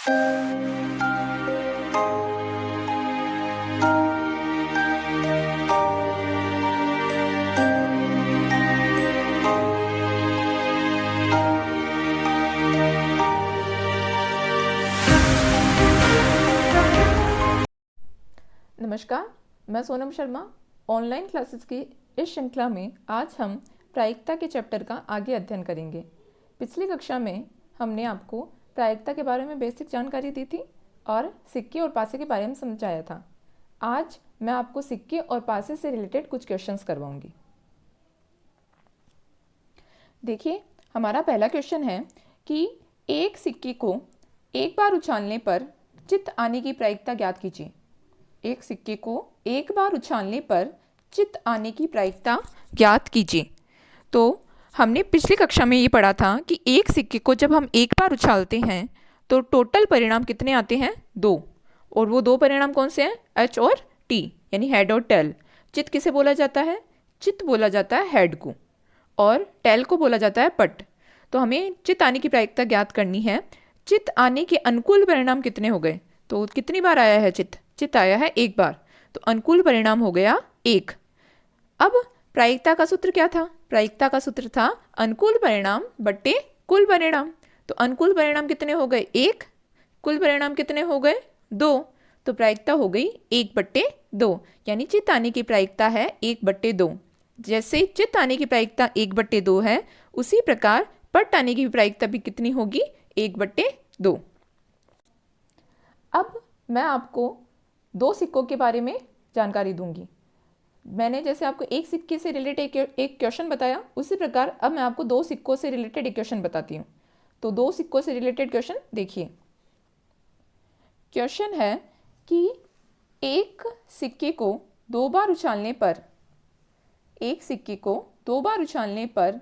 नमस्कार, मैं Sonam Sharma. Online classes की इस श्रृंखला में आज हम प्रायिकता के चैप्टर का आगे अध्ययन करेंगे। पिछली कक्षा में हमने आपको प्रायिकता के बारे में बेसिक जानकारी दी थी और सिक्के और पासे के बारे में समझाया था। आज मैं आपको सिक्के और पासे से रिलेटेड कुछ क्वेश्चंस करवाऊंगी। देखिए, हमारा पहला क्वेश्चन है कि एक सिक्के को एक बार उछालने पर चित्त आने की प्रायिकता ज्ञात कीजिए। एक सिक्के को एक बार उछालने पर चित्त आने की प्रायिकता ज्ञात कीजिए। तो हमने पिछली कक्षा में ये पढ़ा था कि एक सिक्के को जब हम एक बार उछालते हैं तो टोटल परिणाम कितने आते हैं? 2। और वो 2 परिणाम कौन से हैं? एच और टी, यानी हेड और टेल। चित्त किसे बोला जाता है? चित्त बोला जाता है हेड को, और टेल को बोला जाता है पट। तो हमें चित्त आने की प्रायिकता ज्ञात करनी है। चित्त आने के अनुकूल परिणाम कितने हो गए? तो कितनी बार आया है चित्त? चित्त आया है एक बार, तो अनुकूल परिणाम हो गया 1। अब प्रायिकता का सूत्र क्या था? प्रायिकता का सूत्र था अनुकूल परिणाम बट्टे कुल परिणाम। तो अनुकूल परिणाम कितने हो गए? 1। कुल परिणाम कितने हो गए? 2। तो प्रायिकता हो गई 1/2, यानी चित्त आने की प्रायिकता है 1/2। जैसे चित्त आने की प्रायिकता 1/2 है, उसी प्रकार पट आने की प्रायिकता भी कितनी होगी? 1/2। अब मैं आपको 2 सिक्कों के बारे में जानकारी दूंगी। मैंने जैसे आपको एक सिक्के से रिलेटेड एक क्वेश्चन बताया, उसी प्रकार अब मैं आपको 2 सिक्कों से रिलेटेड एक क्वेश्चन बताती हूँ। तो 2 सिक्कों से रिलेटेड क्वेश्चन देखिए। क्वेश्चन है कि एक सिक्के को 2 बार उछालने पर, एक सिक्के को 2 बार उछालने पर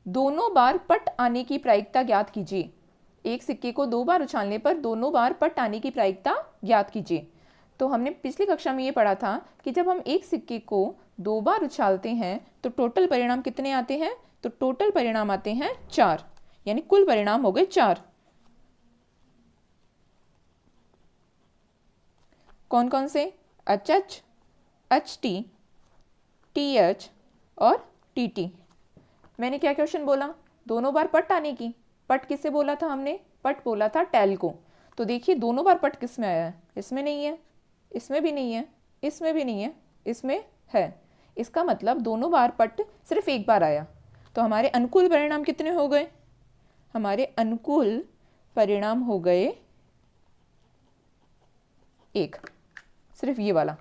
दोनों बार पट आने की प्रायिकता ज्ञात कीजिए। एक सिक्के को 2 बार उछालने पर दोनों बार पट आने की प्रायिकता ज्ञात कीजिए। तो हमने पिछली कक्षा में ये पढ़ा था कि जब हम एक सिक्के को 2 बार उछालते हैं तो टोटल परिणाम कितने आते हैं? तो टोटल परिणाम आते हैं 4, यानी कुल परिणाम हो गए 4। कौन कौन से? HH, HT, TH और TT। मैंने क्या क्वेश्चन बोला? दोनों बार पट आने की। पट किसे बोला था हमने? पट बोला था टेल को। तो देखिए, दोनों बार पट किस में आया है? इसमें नहीं है, इसमें भी नहीं है, इसमें भी नहीं है, इसमें है। इसका मतलब दोनों बार पट सिर्फ एक बार आया। तो हमारे अनुकूल परिणाम कितने हो गए? हमारे अनुकूल परिणाम हो गए 1, सिर्फ ये वाला।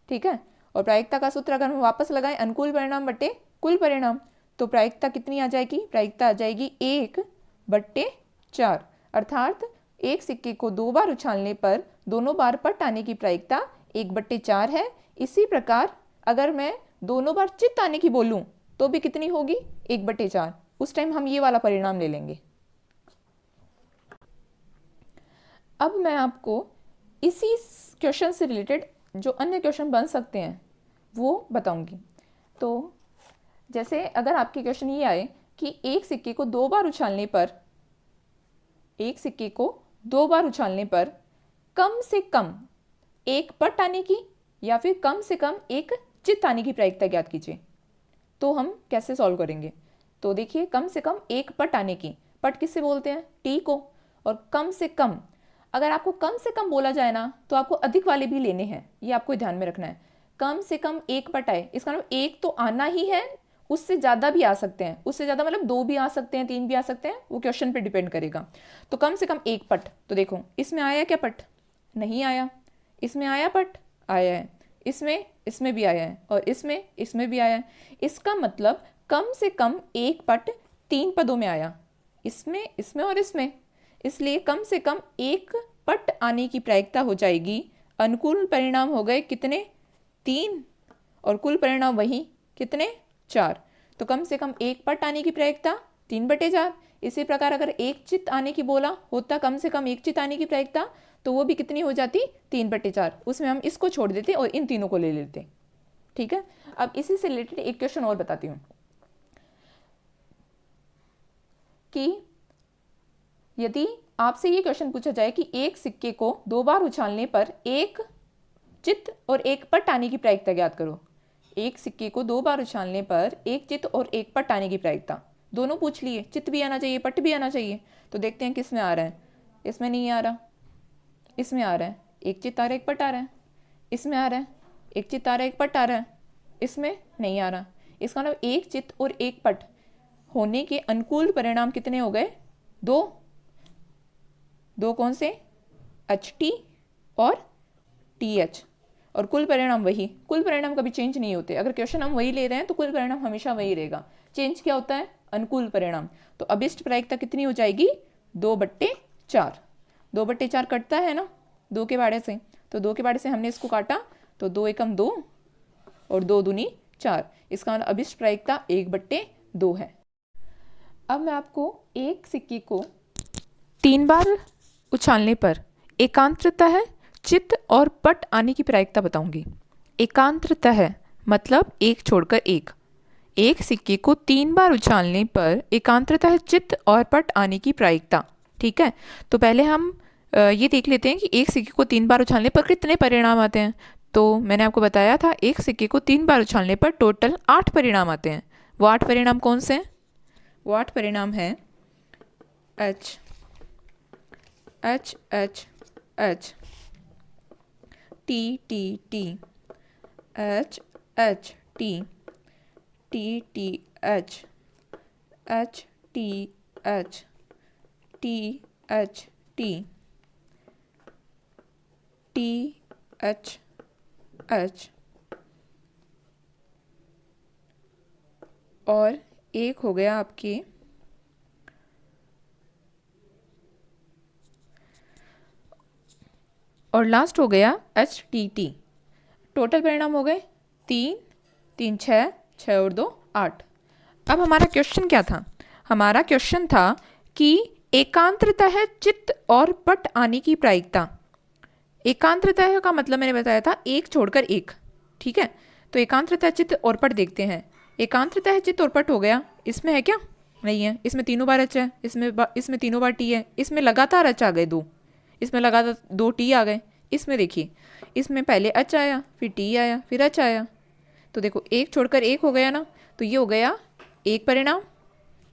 ठीक है। और प्रायिकता का सूत्र अगर हम वापस लगाएं, अनुकूल परिणाम बटे कुल परिणाम, तो प्रायिकता कितनी आ जाएगी? प्रायिकता आ जाएगी 1/4। अर्थात एक सिक्के को 2 बार उछालने पर दोनों बार पट आने की प्रायिकता 1/4 है। इसी प्रकार अगर मैं दोनों बार चित्त आने की बोलूं तो भी कितनी होगी? 1/4। उस टाइम हम ये वाला परिणाम ले लेंगे। अब मैं आपको इसी क्वेश्चन से रिलेटेड जो अन्य क्वेश्चन बन सकते हैं वो बताऊंगी। तो जैसे अगर आपके क्वेश्चन ये आए कि एक सिक्के को 2 बार उछालने पर, एक सिक्के को 2 बार उछालने पर कम से कम एक पट आने की या फिर कम से कम एक चित्त आने की प्रायिकता ज्ञात कीजिए, तो हम कैसे सॉल्व करेंगे? तो देखिए, कम से कम एक पट आने की, पट किससे बोलते हैं? टी को। और कम से कम, अगर आपको कम से कम बोला जाए ना तो आपको अधिक वाले भी लेने हैं, ये आपको ध्यान में रखना है। कम से कम एक पट आए, इसका मतलब एक तो आना ही है, उससे ज़्यादा भी आ सकते हैं, उससे ज़्यादा मतलब 2 भी आ सकते हैं, 3 भी आ सकते हैं, वो क्वेश्चन पे डिपेंड करेगा। तो कम से कम एक पट। तो देखो, इसमें आया क्या पट? नहीं आया। इसमें आया पट? आया है। इसमें भी आया है, और इसमें भी आया है। इसका मतलब कम से कम एक पट 3 पदों में आया, इसमें और इसमें। इसलिए कम से कम एक पट आने की प्रायिकता हो जाएगी। अनुकूल परिणाम हो गए कितने? 3, और कुल परिणाम वही कितने? 4। तो कम से कम एक पट आने की प्रायिकता 3/4। इसी प्रकार अगर एक चित्त आने की बोला होता, कम से कम एक चित्त आने की प्रायिकता, तो वो भी कितनी हो जाती? 3/4। उसमें हम इसको छोड़ देते और इन तीनों को ले लेते। ठीक है। अब इसी से रिलेटेड एक क्वेश्चन और बताती हूँ कि यदि आपसे ये क्वेश्चन पूछा जाए कि एक सिक्के को 2 बार उछालने पर एक चित और एक पट आने की प्रायिकता ज्ञात करो। एक सिक्के को 2 बार उछालने पर एक चित और एक पट आने की प्रायिकता, दोनों पूछ लिए, चित भी आना चाहिए पट भी आना चाहिए। तो देखते हैं किस में आ रहा है। इसमें नहीं आ रहा, इसमें आ रहा है, एक चित आ रहा है एक पट आ रहा है। इसमें आ रहा है, एक चित आ रहा है एक पट आ रहा है। इसमें नहीं आ रहा। इसका मतलब एक चित और एक पट होने के अनुकूल परिणाम कितने हो गए? दो। दो कौन से? HT और TH। और कुल परिणाम वही, कुल परिणाम कभी चेंज नहीं होते। अगर क्वेश्चन हम वही ले रहे हैं तो कुल परिणाम हमेशा वही रहेगा। चेंज क्या होता है? अनुकूल परिणाम। तो अभिष्ट प्रायिकता कितनी हो जाएगी? 2/4। 2/4 कटता है ना 2 के बाड़े से, तो 2 के बाड़े से हमने इसको काटा तो 2 एकम 2 और 2 दूनी 4। इसका मतलब अभिष्ट प्रायिकता 1/2 है। अब मैं आपको एक सिक्के को 3 बार उछालने पर एकांत्रता है चित्त और पट आने की प्रायिकता बताऊंगी। एकांत्रता है मतलब एक छोड़कर एक। एक सिक्के को 3 बार उछालने पर एकांत्रता है चित्त और पट आने की प्रायिकता। ठीक है, तो पहले हम ये देख लेते हैं कि एक सिक्के को 3 बार उछालने पर कितने परिणाम आते हैं। तो मैंने आपको बताया था एक सिक्के को 3 बार उछालने पर टोटल 8 परिणाम आते हैं। वो 8 परिणाम कौन से हैं? वो 8 परिणाम हैं H H H H, T T T, H H T, T T H, H T H, T H T, T H H और एक हो गया आपके और लास्ट हो गया HTT। टोटल परिणाम हो गए 3 3 6 6 और 2 8। अब हमारा क्वेश्चन क्या था? हमारा क्वेश्चन था कि एकांत्रता है चित्त और पट आने की प्रायिकता। एकांत्रता है का मतलब मैंने बताया था एक छोड़कर एक। ठीक है, तो एकांत्रता चित्त और पट देखते हैं। एकांत्रता है चित्त और पट हो गया, इसमें है क्या? नहीं है। इसमें तीनों बार H है, इसमें तीनों बार T है, इसमें लगातार H आ गए 2, इसमें लगातार 2 T आ गए। इसमें देखिए, इसमें पहले H आया फिर T आया फिर H आया। तो देखो एक छोड़कर एक हो गया ना, तो ये हो गया एक परिणाम।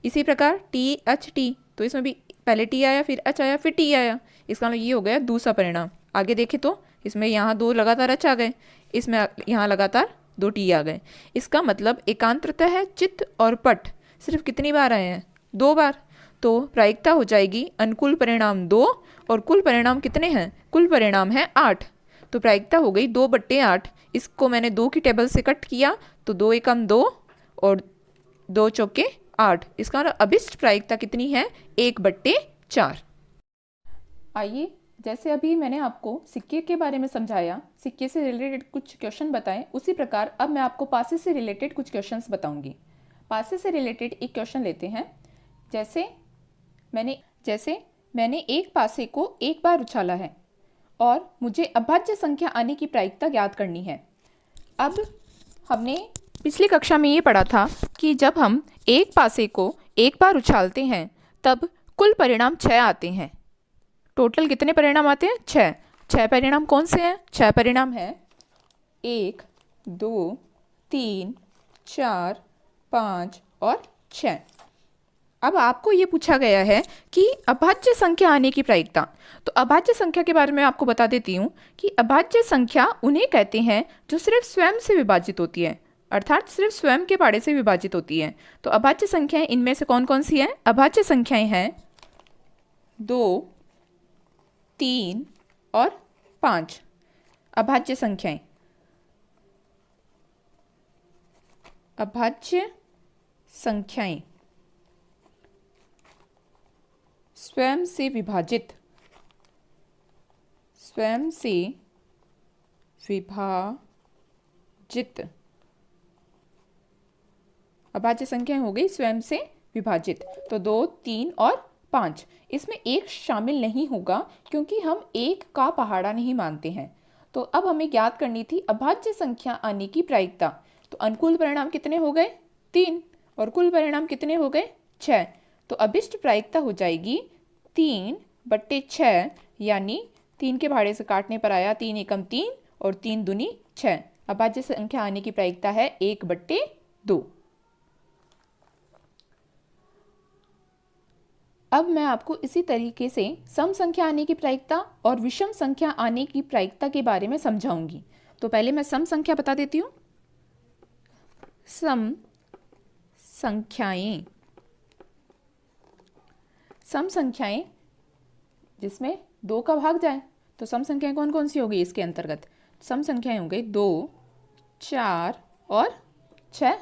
इसी प्रकार THT, तो इसमें भी पहले T आया फिर H आया फिर T आया। इसका मतलब ये हो गया दूसरा परिणाम। आगे देखें तो इसमें यहाँ 2 लगातार H आ गए, इसमें यहाँ लगातार 2 T आ गए। इसका मतलब एकांत्रता है चित्त और पट सिर्फ कितनी बार आए हैं? 2 बार। तो प्रायिकता हो जाएगी अनुकूल परिणाम 2 और कुल परिणाम कितने हैं? कुल परिणाम है 8। तो प्रायिकता हो गई 2/8। इसको मैंने 2 की टेबल से कट किया तो 2 एकम 2 और 2 चौके 8। इसका मतलब अभिष्ट प्रायिकता कितनी है? 1/4। आइए, जैसे अभी मैंने आपको सिक्के के बारे में समझाया, सिक्के से रिलेटेड कुछ क्वेश्चन बताएं, उसी प्रकार अब मैं आपको पासे से रिलेटेड कुछ क्वेश्चंस बताऊंगी। पासे से रिलेटेड एक क्वेश्चन लेते हैं। जैसे मैंने एक पासे को एक बार उछाला है और मुझे अभाज्य संख्या आने की प्रायिकता ज्ञात करनी है। अब हमने पिछली कक्षा में ये पढ़ा था कि जब हम एक पासे को एक बार उछालते हैं तब कुल परिणाम 6 आते हैं। टोटल कितने परिणाम आते हैं? 6। 6 परिणाम कौन से हैं? 6 परिणाम हैं 1 2 3 4 5 और 6। अब आपको ये पूछा गया है कि अभाज्य संख्या आने की प्रायिकता। तो अभाज्य संख्या के बारे में आपको बता देती हूँ कि अभाज्य संख्या उन्हें कहते हैं जो सिर्फ स्वयं से विभाजित होती है, अर्थात सिर्फ स्वयं के पाड़े से विभाजित होती है। तो अभाज्य संख्याएं इनमें से कौन कौन सी हैं? अभाज्य संख्याएं हैं 2 3 और 5। अभाज्य संख्याएं, अभाज्य संख्याएं स्वयं से विभाजित, स्वयं से विभाजित। अभाज्य संख्याएं हो गई स्वयं से विभाजित। तो 2 3 और 5, इसमें एक शामिल नहीं होगा क्योंकि हम एक का पहाड़ा नहीं मानते हैं। तो अब हमें ज्ञात करनी थी अभाज्य संख्या आने की प्रायिकता। तो अनुकूल परिणाम कितने हो गए? 3 और कुल परिणाम कितने हो गए? 6। तो अभिष्ट प्रायिकता हो जाएगी 3 बट्टे 6 यानी 3 के भाड़े से काटने पर आया 3 एकम 3 और 3 दूनी 6। अभाज्य संख्या आने की प्रायिकता है 1/2। अब मैं आपको इसी तरीके से सम संख्या आने की प्रायिकता और विषम संख्या आने की प्रायिकता के बारे में समझाऊंगी। तो पहले मैं सम संख्या बता देती हूँ। सम संख्याएं, सम संख्याएं जिसमें 2 का भाग जाए, तो सम संख्याएं कौन कौन सी हो गई इसके अंतर्गत? सम संख्याएं हो गई 2, 4 और 6।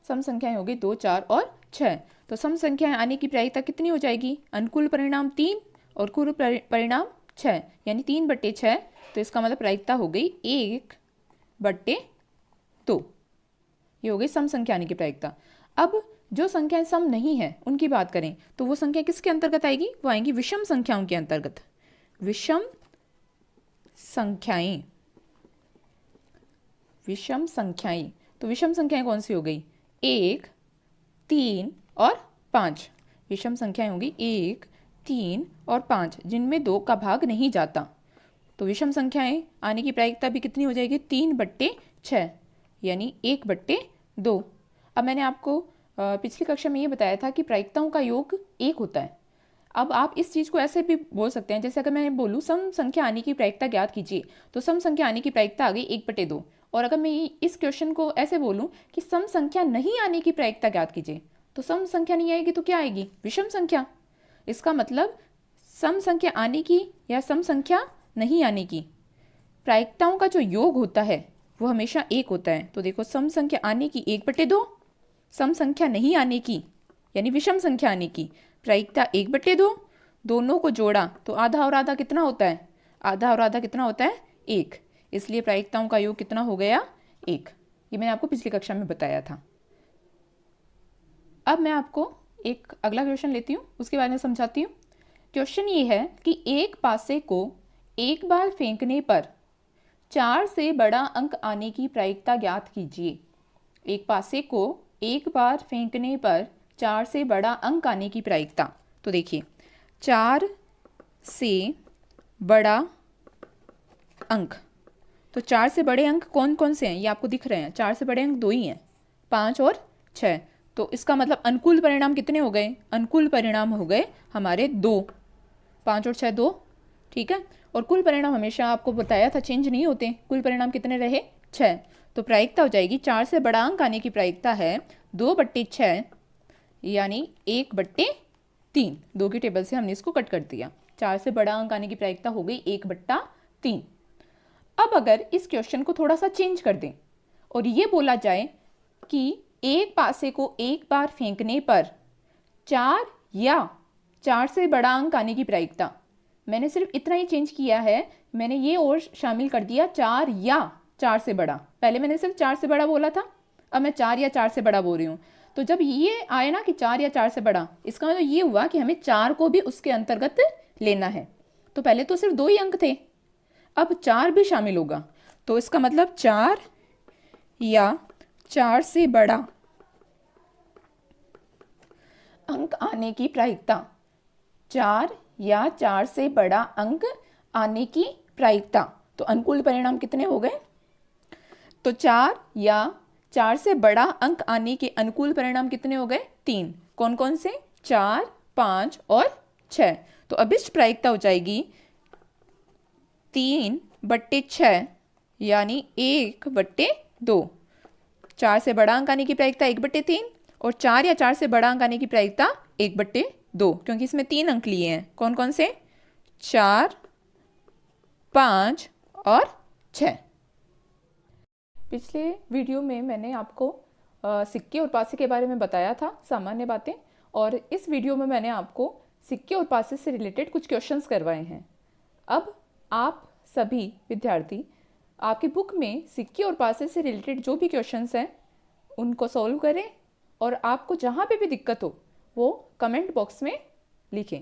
सम संख्याएं हो गई 2, 4 और 6। तो सम संख्याएं आने की प्रायिकता कितनी हो जाएगी? अनुकूल परिणाम 3 और कुल परिणाम 6 यानी 3/6। तो इसका मतलब प्रायिकता हो गई 1/2। ये हो गई सम संख्या आने की प्रायिकता। अब जो संख्याएं सम नहीं है उनकी बात करें तो वो संख्या किसके अंतर्गत आएगी? वो आएंगी विषम संख्याओं के अंतर्गत। विषम संख्याएं, विषम संख्याएं। तो विषम संख्याएं कौन सी हो गई? 1, 3 और 5। विषम संख्याएं होंगी 1, 3 और 5 जिनमें 2 का भाग नहीं जाता। तो विषम संख्याएं आने की प्रायिकता भी कितनी हो जाएगी? 3/6 यानी 1/2। अब मैंने आपको पिछली कक्षा में ये बताया था कि प्रायिकताओं का योग 1 होता है। अब आप इस चीज़ को ऐसे भी बोल सकते हैं, जैसे अगर मैं बोलूँ सम संख्या आने की प्रायिकता ज्ञात कीजिए, तो सम संख्या आने की प्रायिकता आ गई 1/2। और अगर मैं इस क्वेश्चन को ऐसे बोलूँ कि सम संख्या नहीं आने की प्रायिकता ज्ञात कीजिए, तो सम संख्या नहीं आएगी तो क्या आएगी? विषम संख्या। इसका मतलब सम संख्या आने की या सम संख्या नहीं आने की प्रायिकताओं का जो योग होता है वो हमेशा 1 होता है। तो देखो, सम संख्या आने की 1/2, सम संख्या नहीं आने की यानी विषम संख्या आने की प्रायिकता 1/2। दोनों को जोड़ा तो आधा और आधा कितना होता है? आधा और आधा कितना होता है? 1। इसलिए प्रायिकताओं का योग कितना हो गया? 1। ये मैंने आपको पिछली कक्षा में बताया था। अब मैं आपको एक अगला क्वेश्चन लेती हूँ, उसके बारे में समझाती हूँ। क्वेश्चन ये है कि एक पासे को एक बार फेंकने पर 4 से बड़ा अंक आने की प्रायिकता ज्ञात कीजिए। एक पासे को एक बार फेंकने पर 4 से बड़ा अंक आने की प्रायिकता। तो देखिए, 4 से बड़ा अंक, तो 4 से बड़े अंक कौन कौन से हैं? ये आपको दिख रहे हैं। 4 से बड़े अंक 2 ही हैं, 5 और 6। तो इसका मतलब अनुकूल परिणाम कितने हो गए? अनुकूल परिणाम हो गए हमारे 2। 5 और 6 2, ठीक है। और कुल परिणाम हमेशा आपको बताया था चेंज नहीं होते। कुल परिणाम कितने रहे? 6। तो प्रायिकता हो जाएगी 4 से बड़ा अंक आने की प्रायिकता है 2/6 यानी 1/3। 2 की टेबल से हमने इसको कट कर दिया। 4 से बड़ा अंक आने की प्रायिकता हो गई 1/3। अब अगर इस क्वेश्चन को थोड़ा सा चेंज कर दें और ये बोला जाए कि एक पासे को एक बार फेंकने पर 4 या 4 से बड़ा अंक आने की प्रायिकता, मैंने सिर्फ इतना ही चेंज किया है, मैंने ये और शामिल कर दिया 4 या 4 से बड़ा। पहले मैंने सिर्फ 4 से बड़ा बोला था, अब मैं 4 या 4 से बड़ा बोल रही हूँ। तो जब ये आए ना कि 4 या 4 से बड़ा, इसका मतलब ये हुआ कि हमें 4 को भी उसके अंतर्गत लेना है। तो पहले तो सिर्फ 2 ही अंक थे, अब 4 भी शामिल होगा। तो इसका मतलब 4 या 4 से बड़ा अंक आने की प्रायिकता, 4 या 4 से बड़ा अंक आने की प्रायिकता। तो अनुकूल परिणाम कितने हो गए? तो 4 या 4 से बड़ा अंक आने के अनुकूल परिणाम कितने हो गए? 3। कौन कौन से? 4, 5 और 6। तो अभिष्ट प्रायिकता हो जाएगी 3/6 यानी 1/2। 4 से बड़ा अंक आने की प्रायिकता 1/3 और 4 या 4 से बड़ा अंक आने की प्रायिकता 1/2, क्योंकि इसमें 3 अंक लिए हैं। कौन कौन से? 4, 5 और 6। पिछले वीडियो में मैंने आपको सिक्के और पासे के बारे में बताया था, सामान्य बातें, और इस वीडियो में मैंने आपको सिक्के और पासे से रिलेटेड कुछ क्वेश्चंस करवाए हैं। अब आप सभी विद्यार्थी आपकी बुक में सिक्के और पासे से रिलेटेड जो भी क्वेश्चंस हैं उनको सॉल्व करें और आपको जहाँ पे भी दिक्कत हो वो कमेंट बॉक्स में लिखें।